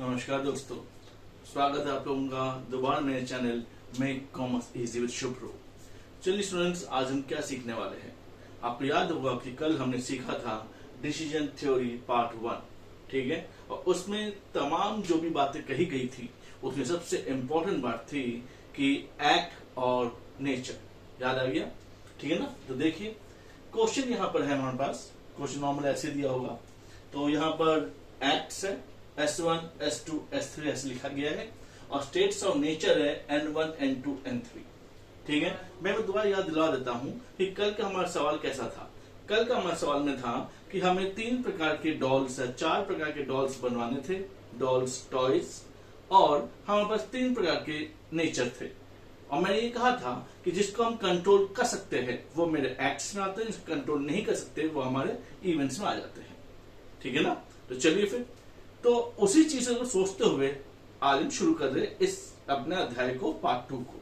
नमस्कार दोस्तों, स्वागत है आप लोगों का दोबारा मेरे channel make commerce easy with Shubhro. चलिए स्टूडेंट्स, आज हम क्या सीखने वाले हैं। आपको याद होगा कि कल हमने सीखा था डिसीजन थ्योरी पार्ट 1, ठीक है। और उसमें तमाम जो भी बातें कही गई थी उसमें सबसे इम्पोर्टेंट बात थी कि एक्ट और नेचर। याद आ गया, ठीक है ना। तो देखिए क्वेश्चन यहाँ पर है हमारे पास। क्वेश्चन नॉर्मल ऐसे दिया होगा, तो यहाँ पर एक्ट्स है S1, S2, S3 ऐसे लिखा गया है और स्टेट्स ऑफ नेचर है N1, N2, N3, ठीक है। मैं दोबारा याद दिला देता हूं कि कल का हमारा सवाल कैसा था। कल का हमारे सवाल में था कि हमें 3 प्रकार के डॉल्स या 4 प्रकार के डॉल्स बनवाने थे, डॉल्स टॉयज, और हमारे पास 3 प्रकार के नेचर थे। और मैंने ये कहा था कि जिसको हम कंट्रोल कर सकते हैं वो मेरे एक्ट्स में आते हैं, जिसको कंट्रोल नहीं कर सकते वो हमारे इवेंट्स में आ जाते हैं, ठीक है ना। तो चलिए फिर, तो उसी चीज को सोचते हुए आज हम शुरू कर रहे इस अपने अध्याय को, पार्ट 2 को।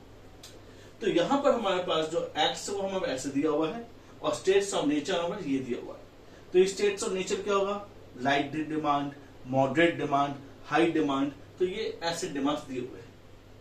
तो यहां पर हमारे पास जो एक्ट्स है वो हमें ऐसे दिया हुआ है और स्टेट्स ऑफ नेचर हमें ये दिया हुआ है। तो ये स्टेट्स ऑफ नेचर क्या होगा? Light demand, moderate demand, high demand. तो ये ऐसे डिमांड्स दिए हुए हैं,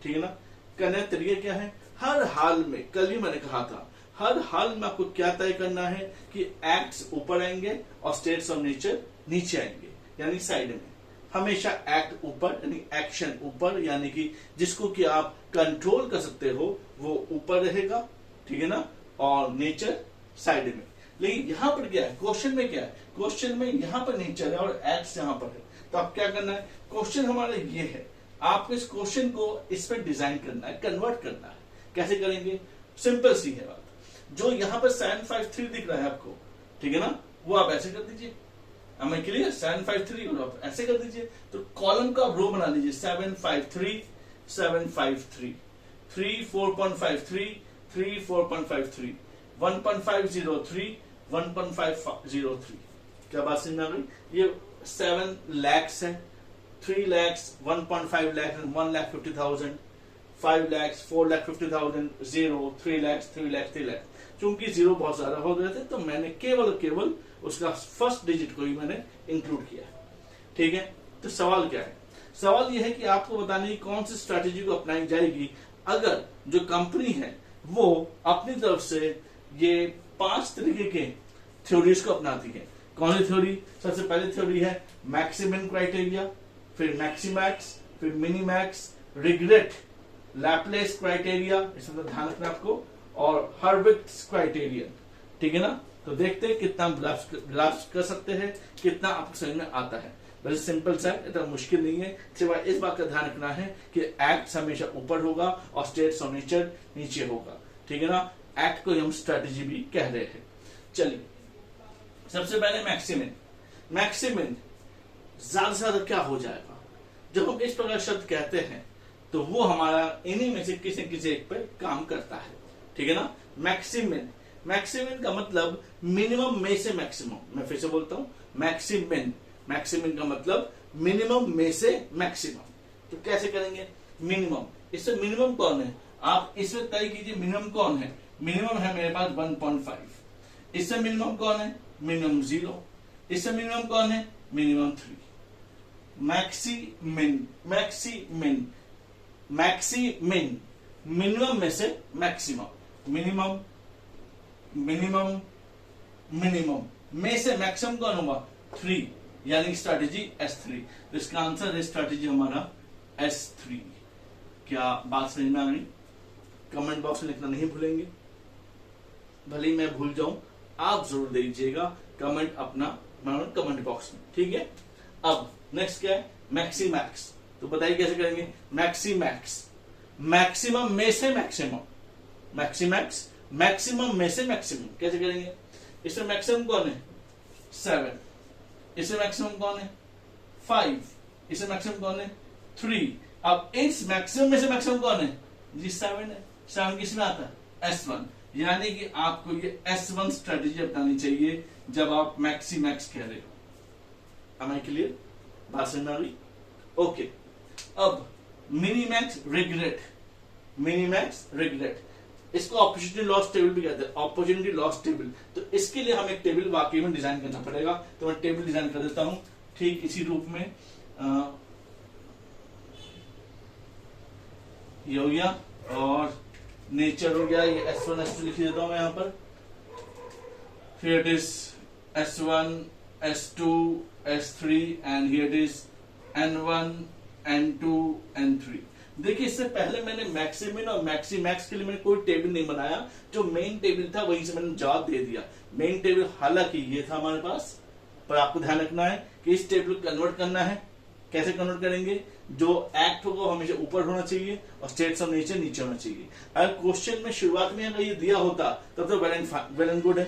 ठीक है ना। करने का तरीका क्या है? हर हाल में, कल ही मैंने कहा था, हर हाल में आपको क्या तय करना है कि एक्ट्स ऊपर आएंगे और स्टेट्स ऑफ नेचर नीचे आएंगे, यानी साइड में। हमेशा एक्ट ऊपर यानी एक्शन ऊपर, यानी कि जिसको कि आप कंट्रोल कर सकते हो वो ऊपर रहेगा, ठीक है ना, और नेचर साइड में। लेकिन यहां पर क्या है, क्वेश्चन में क्या है? क्वेश्चन में यहां पर नेचर है और एक्ट्स यहां पर है। तो आप क्या करना है, क्वेश्चन हमारा ये है, आपको इस क्वेश्चन को इस पर डिजाइन करना है, कन्वर्ट करना है। कैसे करेंगे? सिंपल सी है बात। जो यहां पर 753 दिख रहा है आपको, ठीक है ना, वो आप ऐसे कर दीजिए। हमें क्लियर? 753 और आप ऐसे कर दीजिए। तो कॉलम का रो बना लीजिए, 753, 753, 3 4.53, 3 4.53, 1.503, 1.503। क्या बात समझ में आ गई? ये 7 lakhs है, 3 lakhs, 1.5 lakhs, 1,50,000, 5 lakhs, 4,50,000, 0, 3 lakhs, 3 lakhs, 3 lakhs। चूंकि जीरो बहुत ज्यादा हो गए थे तो मैंने केवल उसका फर्स्ट डिजिट को ही मैंने इंक्लूड किया, ठीक है। तो सवाल क्या है? सवाल यह है कि आपको बताने की कौन सी स्ट्रैटेजी को अपनाई जाएगी अगर जो कंपनी है वो अपनी तरफ से ये 5 तरीके के थ्योरीज को अपनाती है। कौन सी थ्योरी? सबसे पहली थ्योरी है मैक्सिमम क्राइटेरिया, फिर मैक्सीमैक्स, फिर मिनीमैक्स, रिग्रेट, लैपलेस क्राइटेरिया, इसमें ध्यान रखना आपको, और हर्विट्ज क्राइटेरियन, ठीक है ना। तो देखते हैं कितना ग्रास्प कर सकते हैं, कितना आपको समझ में आता है। वैसे सिंपल सा है, इतना मुश्किल नहीं है। सिवाय इस बात का ध्यान रखना है कि एक्ट हमेशा ऊपर होगा और स्टेट्स ऑफ नेचर नीचे होगा, ठीक है ना। एक्ट को हम स्ट्रेटेजी भी कह रहे हैं। चलिए सबसे पहले मैक्सिमम। मैक्सिमम ज्यादा से ज्यादा क्या हो जाएगा? जब हम इस प्रकार शब्द कहते हैं तो वो हमारा इन्हीं में से किसी एक पर काम करता है, ठीक है ना। मैक्सिमम, मैक्सिमम का मतलब मिनिमम में से मैक्सिमम। मैं फिर से बोलता हूं, मैक्सिमम, मैक्सिमम का मतलब मिनिमम में से मैक्सिमम। तो कैसे करेंगे? मिनिमम, इससे मिनिमम कौन है आप इसमें तय कीजिए। मिनिमम कौन है? मिनिमम है मेरे पास 1.5। इससे मिनिमम कौन है? मिनिमम 0। इससे मिनिमम कौन है? Minimum 3। Maximin, maximin, maximin, minimum में से मैक्सिमम, मिनिमम, मिनिमम, मिनिमम में से मैक्सिमम कौन होगा? 3, यानी स्ट्रैटेजी S3। तो इसका आंसर है स्ट्रैटेजी हमारा S3। क्या बात समझ में आ गई? कमेंट बॉक्स में लिखना नहीं भूलेंगे। भले ही मैं भूल जाऊं, आप जरूर दे दीजिएगा कमेंट अपना कमेंट बॉक्स में, ठीक है। अब नेक्स्ट क्या है? मैक्सीमैक्स। तो बताइए कैसे करेंगे? मैक्सीमैक्स, मैक्सिमम में से मैक्सिमम, मैक्सीमैक्स, मैक्सिमम में से मैक्सिमम। कैसे करेंगे? इसमें मैक्सिमम कौन है? 7। इसमें मैक्सिमम कौन है? 5। इसमें मैक्सिमम कौन है? 3। अब इस मैक्सिमम में से मैक्सिमम कौन है? जी 7 है। 7 किस में आता है? S1। यानी कि आपको ये S1 स्ट्रेटेजी अपनानी चाहिए जब आप मैक्सीमैक्स कह रहे हो। Am I clear? बात समझ में आ गई? ओके। अब मिनीमैक्स, रिग्रेट, मिनीमैक्स, रिग्रेट, इसको अपॉर्चुनिटी लॉस टेबल भी कहते हैं, अपॉर्चुनिटी लॉस टेबल। तो इसके लिए हमें एक टेबल वाकई में डिजाइन करना पड़ेगा। तो मैं टेबल डिजाइन कर देता हूं ठीक इसी रूप में। ये हो गया, और नेचर हो गया, ये S1 S2 लिख देता हूं मैं यहाँ पर, फिर it is S1 S2 S3 and here it is N1 N2 N3। देखिए इससे पहले मैंने मैक्सिमिन और मैक्स के लिए मैंने कोई टेबल नहीं बनाया, जो मेन टेबल था वहीं से मैंने जवाब दे दिया। मेन टेबल हालांकि ये था हमारे पास, पर आपको ध्यान रखना है कि इस टेबल को कन्वर्ट करना है। कैसे कन्वर्ट करेंगे? जो एक्ट होगा वो हमेशा ऊपर होना चाहिए और स्टेट्स ऑफ नेचर नीचे होना चाहिए। अगर क्वेश्चन में शुरुआत में अगर ये दिया होता तब तो वेल एंड गुड है,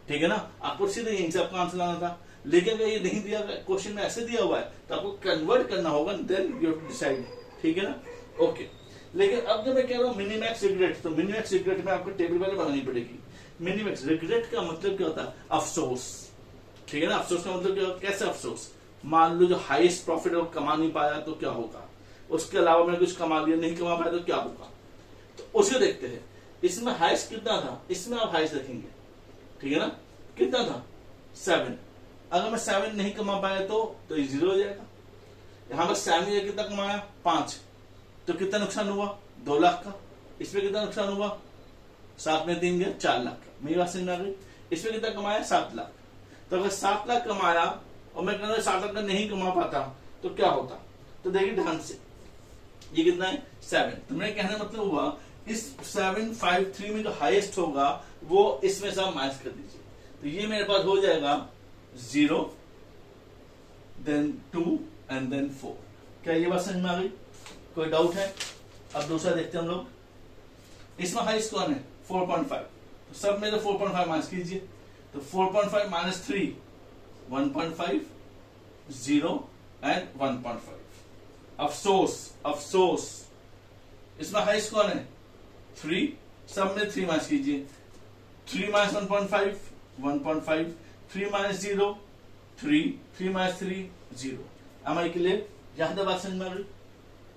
ठीक है ना, आपको सीधे यहीं से आपका आंसर लाना था। लेकिन अगर ये नहीं दिया, क्वेश्चन में ऐसे दिया हुआ है तो आपको कन्वर्ट करना होगा, then you have to decide, ठीक है ना। ओके, लेकिन अब जब मैं कह रहा हूँ मिनिमैक्स रिग्रेट, तो मिनिमैक्स रिग्रेट में आपको टेबल पहले बनानी पड़ेगी। मिनिमैक्स रिग्रेट का मतलब क्या होता है? अफसोस, ठीक है ना। अफसोस का मतलब क्या? कैसे अफसोस? मान लो जो हाईएस्ट प्रॉफिट वो कमा नहीं पाया तो क्या होगा, उसके अलावा मैंने कुछ कमा लिया, नहीं कमा पाया तो क्या होगा, तो उसको देखते हैं। इसमें हाईएस्ट कितना था? इसमें आप हाईएस्ट रखेंगे, ठीक है ना। कितना था? 7। अगर मैं 7 नहीं कमा पाया तो ये 0 हो जाएगा। यहां पर 7 कितना कमाया? 5, तो कितना नुकसान हुआ? 2 लाख का। इसमें कितना नुकसान हुआ? 7 में 3 गया, 4 लाख का। मेरी बात समझ में आ गई? इसमें कितना कमाया? 7 लाख। तो अगर 7 लाख कमाया और मैं कहना 7 लाख का नहीं कमा पाता तो क्या होता? तो देखिए ध्यान से, ये कितना है? 7। तो मेरे कहने का मतलब हुआ इस 753 में जो हाईएस्ट होगा वो इसमें से आप माइनस कर दीजिए, तो ये मेरे पास हो जाएगा 0 देन 2 एंड देन 4। क्या ये बात समझ में आ गई? कोई डाउट है? अब दूसरा देखते हैं हम लोग। इसमें हाईएस्ट कौन है? 4.5। तो सब में तो 4.5 माइनस कीजिए, तो 4.5 माइनस 3 1.5 0 एंड 1.5। अफसोस, अफसोस। इसमें हाईएस्ट कौन है? 3, सब में 3 माइनस कीजिए, 3 माइनस 1.5 1.5, 3 माइनस 0 3, 3 माइनस 3 0। हमारे क्लियर? यहां तक बात समझ में आ रही,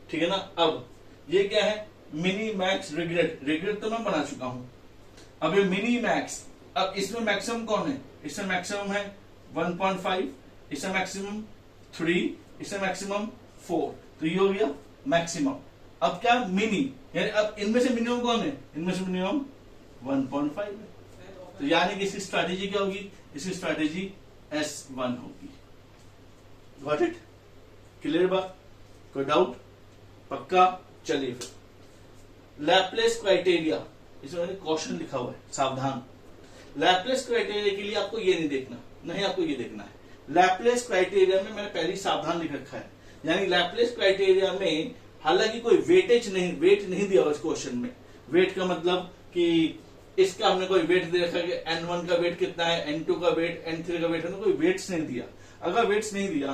ठीक है ना। अब ये क्या है? Mini max regret. रिग्रेट तो मैं बना चुका हूं, अब ये मिनी मैक्स। अब इसमें मैक्सिमम कौन है? इसमें मैक्सिमम है 1.5, इसमें मैक्सिमम 3, इसमें मैक्सिमम 4, तो ये हो गया मैक्सिमम। अब क्या? मिनी, यानी अब इनमें से मिनिमम कौन है? इनमें से मिनिमम 1.5 है। तो यानी कि इसकी स्ट्रैटेजी क्या होगी? इसकी स्ट्रैटेजी S1 होगी। Got it? क्लियर बात? कोई डाउट? पक्का? चलिए फिर लैपलेस क्राइटेरिया, इसमें मैंने क्वेश्चन लिखा हुआ है, सावधान। लैपलेस क्राइटेरिया के लिए आपको ये नहीं देखना, नहीं आपको ये देखना है। लैपलेस क्राइटेरिया में मैंने पहले सावधान लिख रखा है, यानी लैपलेस क्राइटेरिया में हालांकि कोई वेट नहीं दिया हुआ इस क्वेश्चन में। वेट का मतलब कि इसका हमने कोई वेट दे रखा है कि N1 का वेट कितना है, N2 का वेट, N3 का वेट, हमने कोई वेट्स नहीं दिया। अगर वेट्स नहीं दिया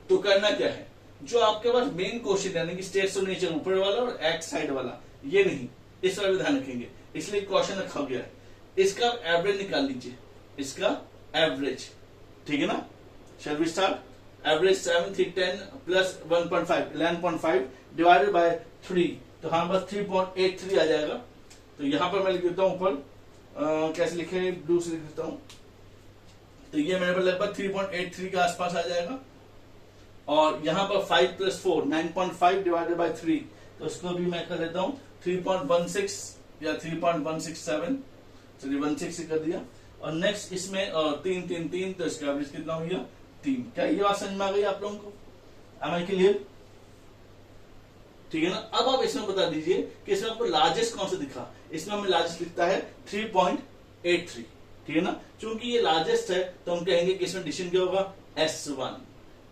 तो करना क्या है? जो आपके पास मेन क्वेश्चन यानी कि स्टेट्स ऑफ नेचर ऊपर वाला और एक्ट साइड वाला, ये नहीं, इस पर भी ध्यान रखेंगे, इसलिए क्वेश्चन रखा गया है। इसका एवरेज निकाल लीजिए, इसका एवरेज, ठीक है ना। Shall we start? Average 7 3 10 plus 1.5 11.5 divided by 3, तो हमारे पास 3.83 आ जाएगा। तो यहां पर मैं लिख देता हूं ऊपर, कैसे लिखे? ब्लू से लिख देता हूं, तो ये मेरे पास लगभग 3.83 के आसपास आ जाएगा। और यहां पर 5 प्लस 4 9.5 डिवाइडेड बाय 3, तो इसको भी मैं कर देता हूं 3.16 या 3.167, चलिए 16 कर दिया। और नेक्स्ट इसमें 3 3 3, तो इसका एवरेज कितना हो गया? 3। क्या ये बात समझ में आ गई आप लोगों को? am I clear? ठीक है ना। अब आप इसमें बता दीजिए कि इसमें आपको लार्जेस्ट कौन सा दिखा। इसमें हमें लार्जेस्ट दिखता है 3.83, ठीक है ना। चूंकि ये लार्जेस्ट है तो हम कहेंगे कि इसमें डिसीजन क्या होगा? S1।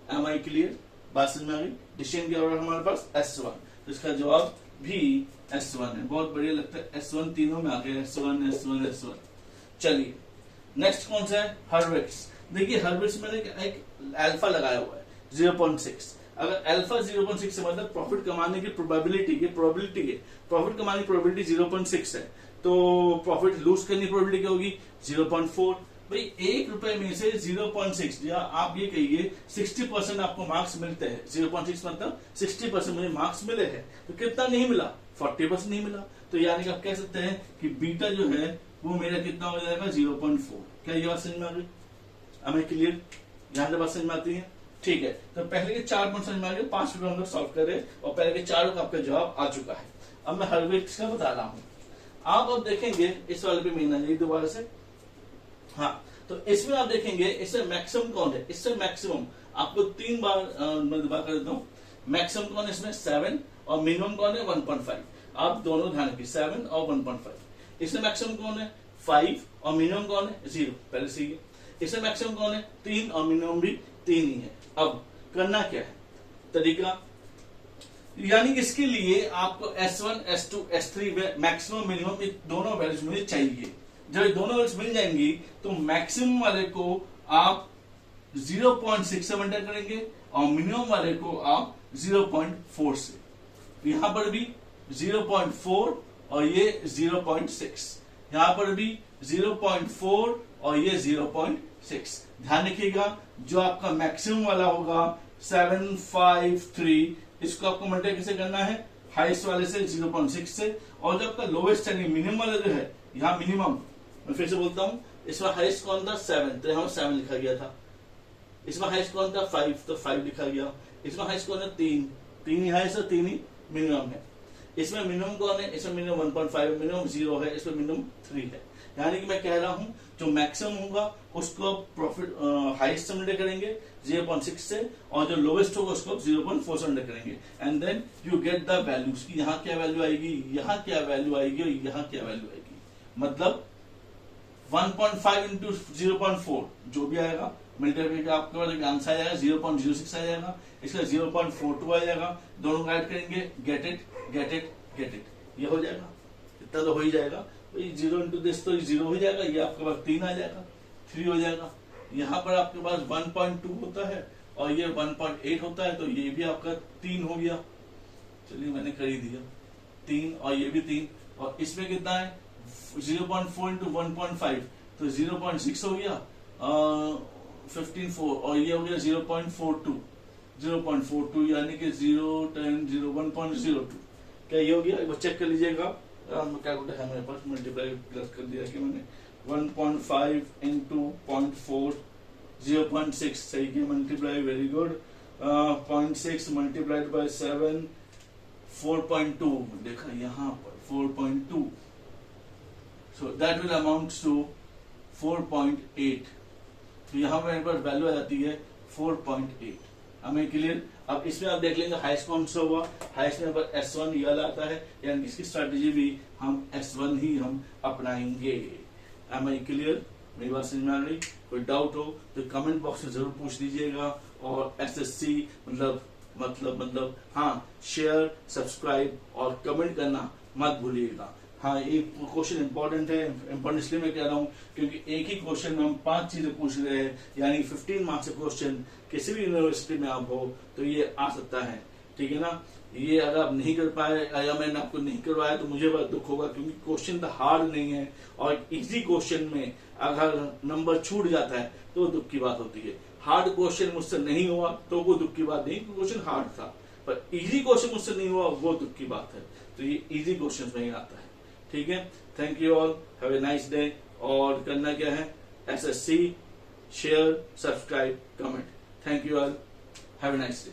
am I clear? बात समझ में आ गई? डिसीजन क्या होगा हमारे पास? S1। तो इसका जवाब भी S1 है। बहुत बढ़िया लगता है, S1 तीनों में आ गया, S1 S1 S1। चलिए नेक्स्ट कौन सा है? हर्विट्ज। देखिए हर्विट्ज में एक अल्फा लगाया हुआ है 0.6। अगर अल्फा 0.6 से मतलब प्रॉफिट कमाने की प्रोबेबिलिटी है, प्रॉफिट कमाने की प्रोबेबिलिटी 0.6 है, तो प्रॉफिट लूज करने की प्रोबेबिलिटी क्या होगी? 0.4। भाई 1 रुपए में से 0.6, या आप ये कहिए 60% आपको मार्क्स मिलते हैं। 0.6 मतलब 60% मुझे मार्क्स मिले हैं, तो कितना नहीं मिला? 40% नहीं मिला। तो यानी कि आप कह सकते हैं कि बीटा जो है वो मेरा कितना हो जाएगा? 0.4। क्या ये बात समझ में आ गई? हमें क्लियर? यहां से बात समझ में आती है? ठीक है, तो पहले के 4 पॉइंट समझ में आ गए, 5 हम लोग सॉल्व कर रहे हैं और पहले के 4 का आपका जवाब आ चुका है। अब मैं हर वेट का बता रहा हूं। आप अब देखेंगे इस वाले पे महीना जाइए दोबारा से। हाँ, तो इसमें आप देखेंगे इसमें मैक्सिमम कौन है, इससे मैक्सिमम आपको 3 बार मैं दोबारा कर देता हूँ। मैक्सिमम कौन है इसमें 7 और मिनिमम कौन है 1.5। आप दोनों ध्यान रखिए 7 और 1.5। इसमें मैक्सिमम कौन है 5 और मिनिमम कौन है 0, पहले सीखिए। इसमें मैक्सिमम कौन है 3 और मिनिमम भी 3 ही है। अब करना क्या है तरीका, यानी कि इसके लिए आपको S1, S2, S3 maximum minimum ये दोनों वैल्यूज मुझे चाहिए। जब ये दोनों वैल्यूज मिल जाएंगी तो मैक्सिमम वाले को आप 0.6 से मल्टीप्लाई करेंगे और मिनिमम वाले को आप 0.4 से। यहां पर भी 0.4 और ये 0.6, यहां पर भी 0.4 और ये 0.6। ध्यान रखिएगा जो आपका मैक्सिमम वाला होगा 753, इसको आपको मल्टीप्लाई कैसे करना है हाईएस्ट वाले से 0.6 से, और जो आपका लोवेस्ट यानी मिनिमम वाला जो है, यहाँ मिनिमम मैं फिर से बोलता हूँ, इसमें हाईएस्ट कौन था 7, तो यहाँ 7 लिखा गया था। इसमें हाईएस्ट कौन था 5, तो 5 लिखा गया। इसमें हाईएस्ट कौन है 3 ही हाईएस्ट है, 3 ही मिनिमम है। इसमें मिनिमम कौन है, इसमें मिनिमम 1.5, मिनिमम 0 है, इसमें मिनिमम 3 है। यानी कि मैं कह रहा हूं जो मैक्सिमम होगा उसको प्रॉफिट हाईएस्ट से मल्टीप्लाई करेंगे 0.6 से, और जो लोवेस्ट होगा उसको 0.4 से मल्टीप्लाई करेंगे, and then you get the values की यहाँ क्या वैल्यू आएगी, यहाँ क्या वैल्यू आएगी और यहाँ क्या वैल्यू आएगी। मतलब 1.5 इंटू 0.4 जो भी आएगा मल्टीप्लाई का आपके पास आंसर आ जाएगा 0.06 आ जाएगा, इसका 0.42 आ जाएगा, दोनों का ऐड करेंगे, get it get it get it, ये हो जाएगा। इतना तो हो ही जाएगा, 0 इंटू दिस तो 0 हो जाएगा, ये आपके पास 3 आ जाएगा, 3 हो जाएगा। यहाँ पर आपके पास 1.2 होता है और ये 1.8 होता है, तो ये भी आपका 3 हो गया। चलिए मैंने कर ही दिया 3 और ये भी 3, और इसमें कितना है 0.4 इंटू 1.5 तो 0.6 हो गया, 15.4, और ये हो गया 0.42 यानी कि 1.02। क्या ये हो गया, एक बार चेक कर लीजिएगा। कैलकुलेटर है मेरे पास, मल्टीप्लाई कर दिया कि मैंने 1.5 इंटू 0.4 0.6 सही किया multiply, very good. 0.6 multiplied by 7 4.2, देखा यहाँ पर 4.2, so that will amount to 4.8। तो यहाँ मेरे पास वैल्यू आ जाती है 4.8। हमें क्लियर। अब इसमें आप देख लेंगे हाईएस्ट कौन सा हुआ, हाईएस्ट में पर S1 ये वाला आता है, यानी इसकी स्ट्रेटेजी भी हम S1 ही हम अपनाएंगे। Am I क्लियर, मेरी बात समझ में आ रही? कोई डाउट हो तो कमेंट बॉक्स में जरूर पूछ दीजिएगा, और SSC मतलब हाँ शेयर सब्सक्राइब और कमेंट करना मत भूलिएगा। हाँ, एक क्वेश्चन इंपॉर्टेंट है, इंपॉर्टेंट इसलिए मैं कह रहा हूँ क्योंकि एक ही क्वेश्चन में हम 5 चीजें पूछ रहे हैं, यानी 15 मार्क्स का क्वेश्चन किसी भी यूनिवर्सिटी में आप हो तो ये आ सकता है, ठीक है ना। ये अगर आप नहीं कर पाए या मैंने आपको नहीं करवाया तो मुझे बहुत दुख होगा, क्योंकि क्वेश्चन तो हार्ड नहीं है, और इजी क्वेश्चन में अगर नंबर छूट जाता है तो दुख की बात होती है। हार्ड क्वेश्चन मुझसे नहीं हुआ तो वो दुख की बात नहीं, क्वेश्चन हार्ड था, पर इजी क्वेश्चन मुझसे नहीं हुआ वो दुख की बात है। तो ये इजी क्वेश्चन में ही आता है, ठीक है। Thank you all, have a nice day. और करना क्या है, SSC share subscribe comment. Thank you all, have a nice day.